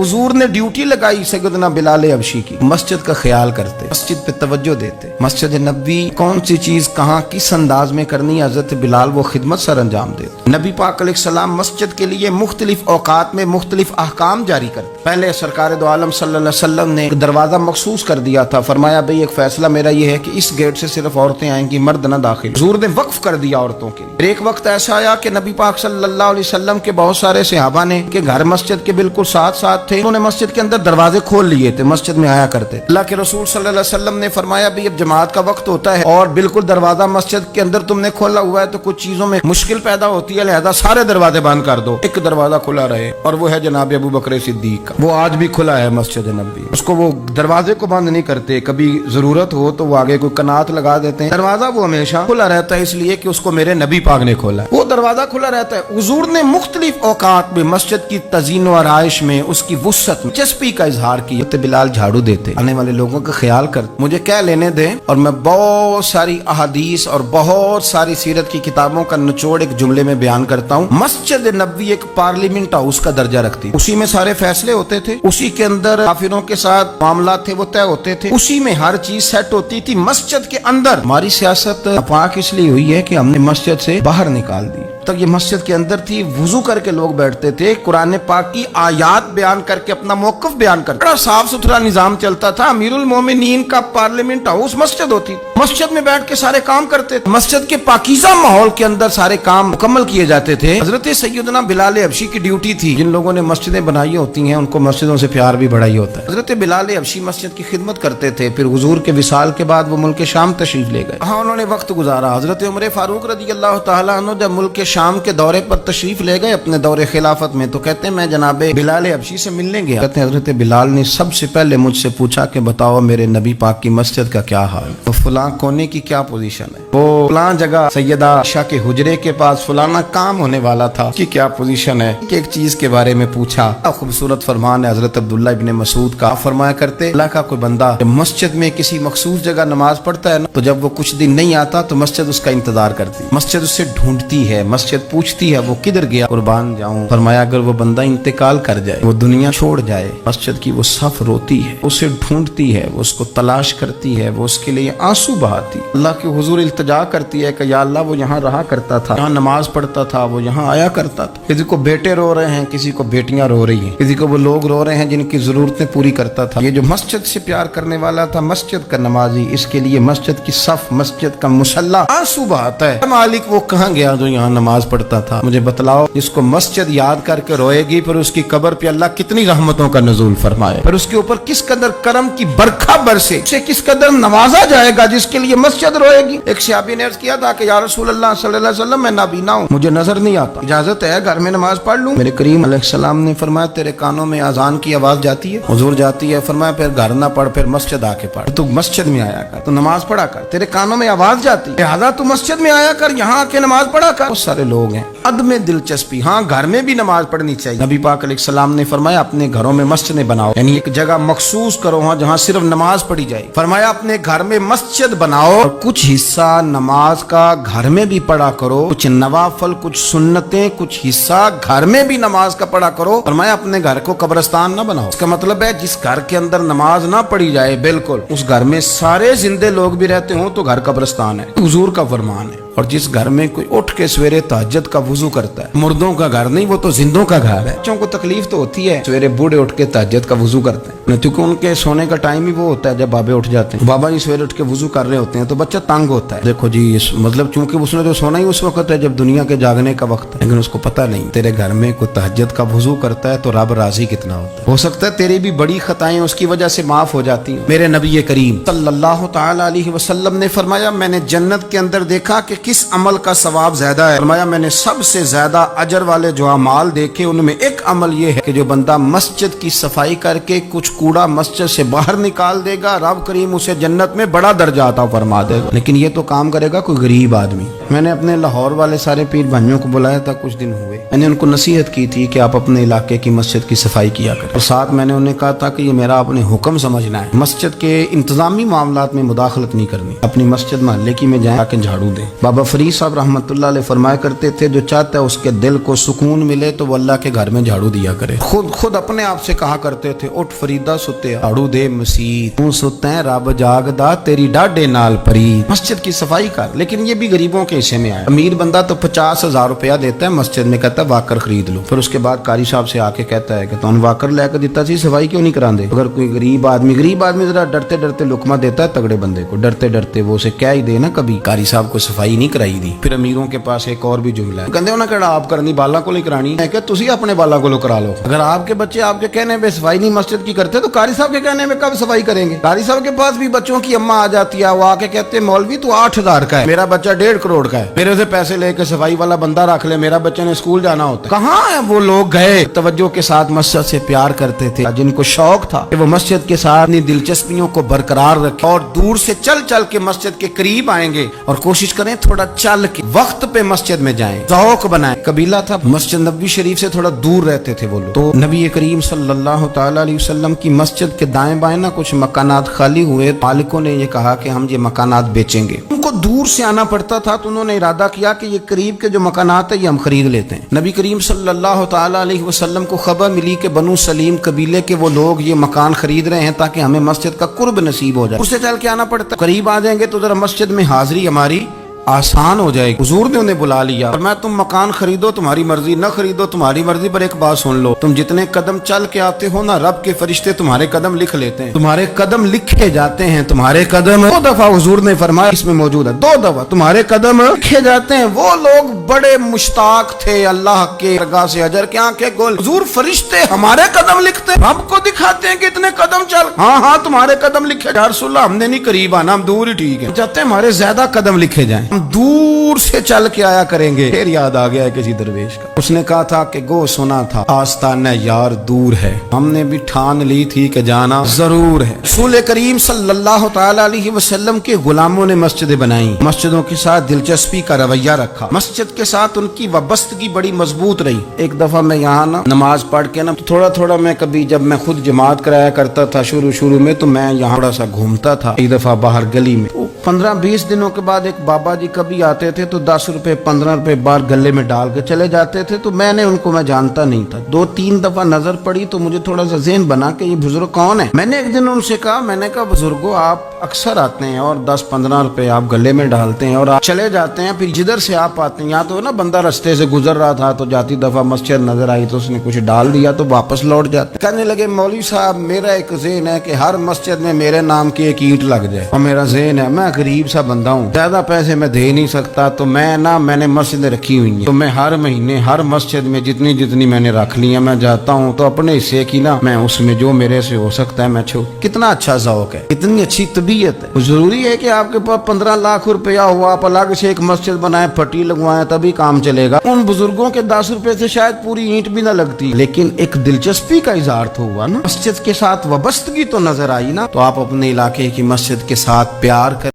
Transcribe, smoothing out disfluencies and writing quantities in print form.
حضور نے ڈیوٹی لگائی سیدنا بلال حبشی کی، مسجد کا خیال کرتے، مسجد پہ توجہ دیتے، مسجد نبوی کون سی چیز کہاں کس انداز میں کرنی ہے، حضرت بلال وہ خدمت سر انجام دیتے۔ نبی پاک علیہ السلام مسجد کے لیے مختلف اوقات میں مختلف احکام جاری کرتے۔ پہلے سرکار دو عالم صلی اللہ علیہ وسلم نے ایک دروازہ مخصوص کر دیا تھا، فرمایا بھئی ایک فیصلہ میرا یہ ہے کہ اس گیٹ سے صرف عورتیں آئیں گی، مرد نہ داخل۔ حضور نے وقف کر دیا عورتوں کے لیے۔ ایک وقت ایسا آیا کہ نبی پاک صلی اللہ علیہ وسلم کے بہت سارے صحابہ نے کہ گھر مسجد کے بالکل ساتھ ساتھ تھے، انہوں نے مسجد کے اندر دروازے کھول لیے تھے، مسجد میں آیا کرتے۔ اللہ کے رسول صلی اللہ علیہ وسلم نے فرمایا بھئی اب جماعت کا وقت ہوتا ہے اور بالکل دروازہ مسجد کے اندر تم نے کھولا ہوا ہے تو کچھ چیزوں میں مشکل پیدا ہوتی ہے، لہذا سارے دروازے بند کر دو، ایک دروازہ کھلا رہے، اور وہ ہے جناب ابو بکر صدیق کا۔ وہ آج بھی کھلا ہے مسجد نبوی، اس کو وہ دروازے کو بند نہیں کرتے، کبھی ضرورت ہو تو وہ آگے کوئی کنات لگا دیتے ہیں، دروازہ وہ ہمیشہ کھلا رہتا ہے، اس لیے کہ اس کو میرے نبی پاک نے کھولا ہے، وہ دروازہ کھلا رہتا ہے۔ حضور نے مختلف اوقات میں مسجد کی تزئین و آرائش میں اس کی وسعت میں دلچسپی کا اظہار کیا۔ بلال جھاڑو دیتے، آنے والے لوگوں کا خیال کرتے، مجھے کیا لینے دیں، اور میں بہت ساری احادیث اور بہت ساری سیرت کی کتابوں کا نچوڑ ایک جملے میں بیان کرتا ہوں۔ مسجد نبوی ایک پارلیمنٹ ہاؤس کا درجہ رکھتی، اسی میں سارے فیصلے ہوتے تھے، اسی کے اندر کافروں کے ساتھ معاملات تھے وہ طے ہوتے تھے، اسی میں ہر چیز سیٹ ہوتی تھی مسجد کے اندر۔ ہماری سیاست پاک اس لیے ہوئی ہے کہ ہم نے مسجد سے باہر نکال دی، تک یہ مسجد کے اندر تھی، وضو کر کے لوگ بیٹھتے تھے، قرآن پاک کی آیات بیان کر کے اپنا موقف بیان کرتے، بڑا صاف ستھرا نظام چلتا تھا۔ امیر المومنین کا پارلیمنٹ ہاؤس مسجد ہوتی، مسجد میں بیٹھ کے سارے کام کرتے تھے، مسجد کے پاکیزہ ماحول کے اندر سارے کام مکمل کیے جاتے تھے۔ حضرت سیدنا بلال حبشی کی ڈیوٹی تھی، جن لوگوں نے مسجدیں بنائی ہوتی ہیں ان کو مسجدوں سے پیار بھی بڑا ہی ہوتا ہے۔ حضرت بلال حبشی مسجد کی خدمت کرتے تھے، پھر حضور کے وصال کے بعد وہ ملک شام تشریف لے گئے، ہاں انہوں نے وقت گزارا۔ حضرت عمر فاروق رضی اللہ تعالیٰ عنہ جب ملک شام کے دورے پر تشریف لے گئے اپنے دور خلافت میں، تو کہتے ہیں میں جناب بلال حبشی سے ملنے گیا، کہتے ہیں حضرت بلال نے سب سے پہلے مجھ سے پوچھا کہ بتاؤ میرے نبی پاک کی مسجد کا کیا حال، تو فلاں کونے کی کیا پوزیشن ہے، وہ فلاں جگہ سیدہ عائشہ کے حجرے کے پاس فلانا کام ہونے والا تھا، اس کی کیا پوزیشن ہے، ایک چیز کے بارے میں پوچھا۔ خوبصورت فرمان ہے حضرت عبداللہ ابن مسعود کا، فرمایا کرتے اللہ کا کوئی بندہ مسجد میں کسی مخصوص جگہ نماز پڑھتا ہے نا، تو جب وہ کچھ دن نہیں آتا تو مسجد اس کا انتظار کرتی، مسجد اسے ڈھونڈتی ہے، مسجد پوچھتی ہے وہ کدھر گیا، قربان جاؤں، فرمایا اگر وہ بندہ انتقال کر جائے، وہ دنیا چھوڑ جائے، مسجد کی وہ صف روتی ہے، اسے ڈھونڈتی ہے، وہ اس کو تلاش کرتی ہے، وہ اس کے لیے آنسو بہاتی، اللہ کے حضور التجا کرتی ہے کہ یا اللہ وہ یہاں رہا کرتا تھا، یہاں نماز پڑھتا تھا، وہ یہاں آیا کرتا تھا۔ کسی کو بیٹے رو رہے ہیں، کسی کو بیٹیاں رو رہی ہیں، کسی کو وہ لوگ رو رہے ہیں جن کی ضرورتیں پوری کرتا تھا۔ یہ جو مسجد سے پیار کرنے والا تھا، مسجد کا نمازی، اس کے لیے مسجد کی صف، مسجد کا مصلی آنسو بہاتا ہے۔ مالک وہ کہاں گیا جو یہاں نماز پڑھتا تھا، مجھے بتلاؤ۔ جس کو مسجد یاد کر کے روئے گی، پھر اس کی قبر پہ اللہ کتنی رحمتوں کا نزول فرمائے، پھر اس کے اوپر کس قدر کرم کی برکھا برسے، اسے کس قدر نوازا جائے گا جس کے لیے مسجد روئے گی۔ ایک صحابی نے عرض کیا تھا کہ یا رسول اللہ صلی اللہ علیہ وسلم میں نابینا ہوں، مجھے نظر نہیں آتا، اجازت ہے گھر میں نماز پڑھ لوں؟ میرے کریم علیہ السلام نے فرمایا تیرے کانوں میں اذان کی آواز جاتی ہے؟ حضور جاتی ہے۔ فرمایا پھر گھر نہ پڑھ، پھر مسجد آ کے پڑھ، تو مسجد میں آیا کر، تو نماز پڑھا کر، تیرے کانوں میں آواز جاتی ہے، لہذا تو مسجد میں آیا کر، یہاں آ کے نماز پڑھا کر۔ بہت سارے لوگ ہیں عدم دلچسپی، ہاں گھر میں بھی نماز پڑھنی چاہیے، نبی پاک علیہ السلام نے فرمایا اپنے گھروں میں مسجدیں بناؤ، یعنی ایک جگہ مخصوص کرو ہاں جہاں صرف نماز پڑھی جائے، فرمایا اپنے گھر میں مسجد بناؤ اور کچھ حصہ نماز کا گھر میں بھی پڑھا کرو، کچھ نوافل، کچھ سنتیں، کچھ حصہ گھر میں بھی نماز کا پڑھا کرو، فرمایا اپنے گھر کو قبرستان نہ بناؤ۔ اس کا مطلب ہے جس گھر کے اندر نماز نہ پڑھی جائے، بالکل اس گھر میں سارے زندے لوگ بھی رہتے ہوں تو گھر قبرستان ہے، حضور کا فرمان ہے۔ اور جس گھر میں کوئی اٹھ کے سویرے تہجد کا وضو کرتا ہے، مردوں کا گھر نہیں، وہ تو زندوں کا گھر ہے۔ بچوں کو تکلیف تو ہوتی ہے، سویرے بوڑھے اٹھ کے تہجد کا وضو کرتے ہیں، کیونکہ ان کے سونے کا ٹائم ہی وہ ہوتا ہے جب بابے اٹھ جاتے ہیں، بابا جی سویرے اٹھ کے وضو کر رہے ہوتے ہیں تو بچہ تنگ ہوتا ہے، دیکھو جی مطلب چونکہ اس نے تو سونا ہی اس وقت ہے جب دنیا کے جاگنے کا وقت ہے، لیکن اس کو پتہ نہیں تیرے گھر میں کوئی تہجد کا وضو کرتا ہے تو رب راضی کتنا ہوتا ہے، ہو سکتا ہے تیری بھی بڑی خطائیں اس کی وجہ سے معاف ہو جاتی ہیں۔ میرے نبی کریم صلی اللہ تعالی علیہ وسلم نے فرمایا میں نے جنت کے اندر دیکھا کہ کس عمل کا ثواب زیادہ ہے، فرمایا میں نے سب سے زیادہ اجر والے جو اعمال دیکھے ان میں ایک عمل یہ ہے کہ جو بندہ مسجد کی صفائی کر کے کچھ کوڑا مسجد سے باہر نکال دے گا، رب کریم اسے جنت میں بڑا درجہ عطا فرما دے گا۔ لیکن یہ تو کام کرے گا کوئی غریب آدمی، میں نے اپنے لاہور والے سارے پیر بھائیوں کو بلایا تھا، کچھ دن ہوئے، میں نے ان کو نصیحت کی تھی کہ آپ اپنے علاقے کی مسجد کی صفائی کیا کریں، اور ساتھ میں نے انہیں کہا تھا کہ یہ میرا اپنے حکم سمجھنا ہے، مسجد کے انتظامی معاملات میں مداخلت نہیں کرنی، اپنی مسجد محلے کی میں جائیں آ کے جھاڑو دیں۔ بابا فرید صاحب رحمۃ اللہ علیہ فرمایا کرتے تھے جو چاہتا ہے اس کے دل کو سکون ملے تو وہ اللہ کے گھر میں جھاڑو دیا کرے۔ خود اپنے آپ سے کہا کرتے تھے، اٹھ فریدا ستے جھاڑو دے مسیت، تو ستے رب جاگدا تیری ڈاڈے نال پرید، مسجد کی صفائی کر۔ لیکن یہ بھی غریبوں کے حصے میں آیا، امیر بندہ تو 50,000 روپیہ دیتا ہے مسجد میں، کہتا ہے واکر خرید لو، پھر اس کے بعد قاری صاحب سے آ کے کہتا ہے کہ تو واکر لے کے دیتا سی، صفائی کیوں نہیں کراندے؟ اگر کوئی غریب آدمی ذرا ڈرتے ڈرتے لقمہ دیتا ہے تگڑے بندے کو، ڈرتے ڈرتے وہ اسے کیا ہی دے نا، کبھی قاری صاحب کو صفائی نہیں کرائی دی۔ پھر امیروں کے پاس ایک اور بھی جملہ ہے، کہندے انہاں کہڑا آپ کرنی بالا کو نہیں کرانی ہے کہ تسی اپنے بالا کو کرا لو۔ اگر آپ کے بچے آپ کے کہنے پہ صفائی نہیں مسجد کی کرتے تو قاری صاحب کے کہنے میں کب صفائی کریں گے؟ قاری صاحب کے پاس بھی بچوں کی اماں آ جاتی ہے، وہ آ کے کہتے ہیں مولوی تو 8,000 کا ہے، میرا بچہ 1.5 کروڑ کا ہے، میرے سے پیسے لے کے صفائی والا بندہ رکھ لے، میرا بچہ نے اسکول جانا ہوتا ہے۔ کہاں ہے وہ لوگ گئے توجہ کے ساتھ مسجد سے پیار کرتے تھے، جن کو شوق تھا کہ وہ مسجد کے ساتھ اپنی دلچسپیوں کو برقرار رکھیں اور دور سے چل چل کے مسجد کے قریب آئیں گے، اور کوشش کریں تھوڑا چل کے وقت پہ مسجد میں جائیں، ذوق بنائیں۔ قبیلہ تھا مسجد نبوی شریف سے تھوڑا دور رہتے تھے وہ لوگ، تو نبی کریم صلی اللہ تعالی علیہ وسلم کی مسجد کے دائیں بائیں نا کچھ مکانات خالی ہوئے، مالکوں نے یہ کہا کہ ہم یہ مکانات بیچیں گے، ان کو دور سے آنا پڑتا تھا، تو انہوں نے ارادہ کیا کہ یہ قریب کے جو مکانات ہیں یہ ہم خرید لیتے ہیں۔ نبی کریم صلی اللہ تعالی علیہ وسلم کو خبر ملی کہ بنو سلیم قبیلے کے وہ لوگ یہ مکان خرید رہے ہیں تاکہ ہمیں مسجد کا قرب نصیب ہو جائے، اس سے چل کے آنا پڑتا، قریب آ جائیں گے تو ذرا مسجد میں حاضری ہماری آسان ہو جائے گی۔ حضور نے انہیں بلا لیا اور میں تم مکان خریدو تمہاری مرضی، نہ خریدو تمہاری مرضی، پر ایک بات سن لو، تم جتنے قدم چل کے آتے ہو نا، رب کے فرشتے تمہارے قدم لکھ لیتے ہیں، تمہارے قدم لکھے جاتے ہیں، تمہارے قدم 2 دفعہ حضور نے فرمایا، اس میں موجود ہے 2 دفعہ تمہارے قدم لکھے جاتے ہیں۔ وہ لوگ بڑے مشتاق تھے اللہ کے درگاہ سے اجر کے آنکھیں گول، حضور فرشتے ہمارے قدم لکھتے ہیں، رب کو دکھاتے ہیں کہ اتنے قدم چل، ہاں تمہارے قدم لکھے، یا رسول اللہ ہم نے نہیں قریب آنا، ہم دور ہی ٹھیک ہے، چاہتے ہیں ہمارے زیادہ قدم لکھے جائیں، ہم دور سے چل کے آیا کریں گے۔ پھر یاد آ گیا ہے کسی درویش کا، اس نے کہا تھا کہ گو سنا تھا آستانہ یار دور ہے، ہم نے بھی ٹھان لی تھی کہ جانا ضرور ہے۔ رسول کریم صلی اللہ تعالی علیہ وسلم کے غلاموں نے مسجدیں بنائیں، مسجدوں کے ساتھ دلچسپی کا رویہ رکھا، مسجد کے ساتھ ان کی وابستگی بڑی مضبوط رہی۔ ایک دفعہ میں یہاں نا نماز پڑھ کے نا تھوڑا میں کبھی جب میں خود جماعت کرایا کرتا تھا شروع میں، تو میں یہاں تھوڑا سا گھومتا تھا، ایک دفعہ باہر گلی میں، 15-20 دنوں کے بعد ایک بابا جی کبھی آتے تھے تو 10 روپے 15 روپے بار گلے میں ڈال کے چلے جاتے تھے، تو میں نے ان کو میں جانتا نہیں تھا، 2-3 دفعہ نظر پڑی تو مجھے تھوڑا سا ذہن بنا کہ یہ بزرگ کون ہے۔ میں نے ایک دن ان سے کہا، میں نے کہا بزرگوں آپ اکثر آتے ہیں اور 10-15 روپے آپ گلے میں ڈالتے ہیں اور آپ چلے جاتے ہیں، پھر جدھر سے آپ آتے ہیں، یا تو نا بندہ رستے سے گزر رہا تھا تو جاتی دفعہ مسجد نظر آئی تو اس نے کچھ ڈال دیا تو واپس لوٹ جاتے۔ کہنے لگے مولوی صاحب میرا ایک ذہن ہے کہ ہر مسجد میں میرے نام کی ایک اینٹ لگ جائے، اور میرا ذہن ہے میں غریب سا بندہ ہوں، زیادہ پیسے میں دے نہیں سکتا، تو میں نے مسجدیں رکھی ہوئی ہیں، تو میں ہر مہینے ہر مسجد میں جتنی میں نے رکھ لی ہیں میں جاتا ہوں، تو اپنے حصے کی نا میں اس میں جو میرے سے ہو سکتا ہے میں چھوڑ۔ کتنا اچھا ذوق ہے، اتنی اچھی طبیعت ہے۔ ضروری ہے کہ آپ کے پاس 15 لاکھ روپیہ ہوا آپ الگ سے ایک مسجد بنائیں، پھٹی لگوائیں، تبھی کام چلے گا۔ ان بزرگوں کے 10 روپے سے شاید پوری اینٹ بھی نہ لگتی، لیکن ایک دلچسپی کا اظہار تو ہوا نا، مسجد کے ساتھ وابستگی تو نظر آئی نا۔ تو آپ اپنے علاقے کی مسجد کے ساتھ پیار کریں۔